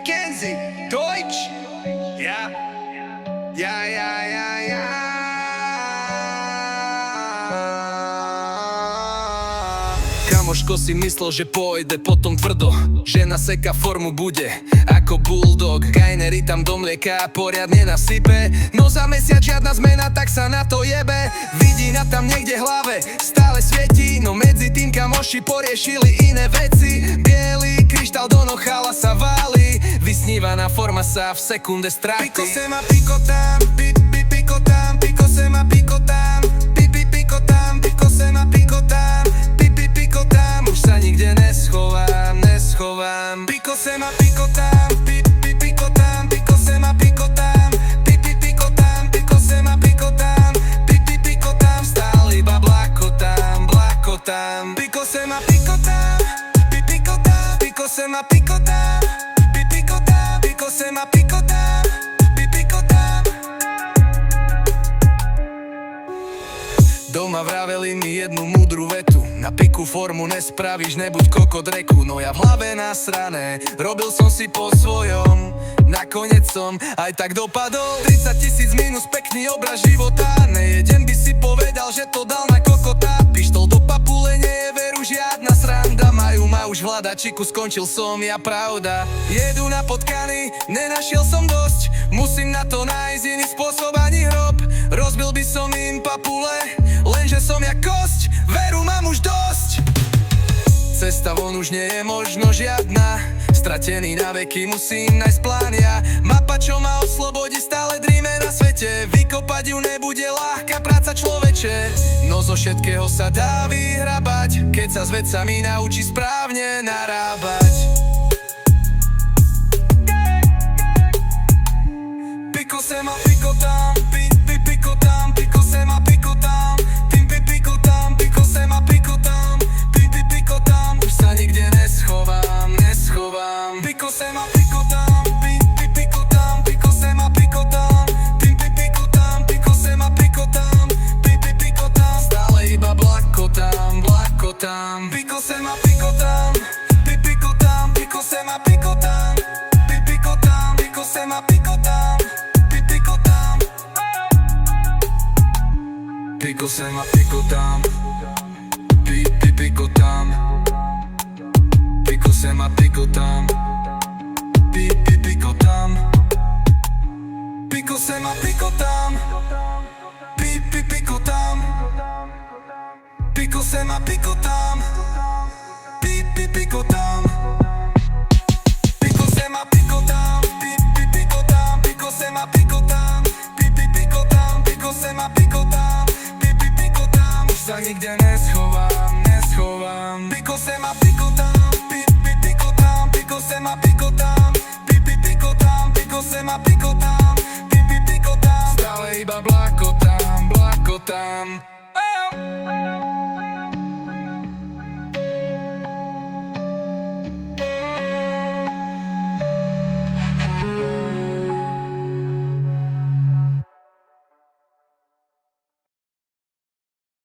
Kenzie, Deutsch. Ja. Kamoško si myslel, že pôjde potom tvrdo, že na seka formu bude ako bulldog. Kajnery tam do mlieka poriadne nasype, no za mesiac žiadna zmena, tak sa na to jebe. Vidina tam niekde v hlave stále svieti, no medzi tým kamoši poriešili iné veci. Bielý kryštál do nochala sa váli, vysnívaná forma sa v sekunde stráti. Pico se ma pico tam, pico tam, pico se ma pico tam, pico tam, pico se ma pico tam, pico tam. Už sa nikde neschovám. Pico se ma pico tam, pico tam, pico se ma pico tam, pico tam, pico se ma pico tam, pico tam. Stále iba blakotám. Pico se ma pico tam, pico tam, pico se ma pico tam, pico tam, pico se ma pico tam, pico tam. Doma vraveli mi jednu múdru vetu: na piku formu nespravíš, nebuď kokot reku. No ja v hlave nasrané, robil som si po svojom, nakoniec som aj tak dopadol. 30 000 minus pekný obraz života, nejeden by si povedal, že to dal na kokota. Pištol do papule, nie je veru žiadna sranda, majú ma už v hľadačiku, skončil som ja, pravda. Jedu na potkany, nenašiel som dosť, musím na to nájsť iný spôsob, ani hrob. Rozbil by som im papule, lenže som ja kosť, veru mám už dosť. Cesta von už nie je možno žiadna, stratený na veky, musím nájsť plán ja. Mapa, čo ma oslobodí, stále dríme na svete, vykopať ju nebude ľahká práca, človeče. No zo všetkého sa dá vyhrabať, keď sa s vecami naučí správne narábať. Pico se ma pico tam, pico tam, pico se ma pico tam, pico tam, pico se ma pico tam, pico tam. Už sa nikde neschovám. Pico se ma pico tam, pico tam, pico se ma pico tam, pico tam, pico se ma pico tam, pico tam. Stále iba blakotám. Pico se ma pico tam, pico tam, pico se ma pico tam, pico tam, pico se ma pico tam, pico tam. Pico se ma pico tam, pico tam, pico se ma pico tam, pico tam. Pico se ma pico tam, pico tam, pico se ma pico tam, pico tam. Pico se ma pico tam, pico tam, pico se ma pico tam, pico tam, pico se ma pico tam, pico tam. Už sa nikde neschovám. Pico se ma pico tam, pico tam, pico se ma pico tam, pico tam, pico se ma pico tam, pico tam. Stále iba blakotám.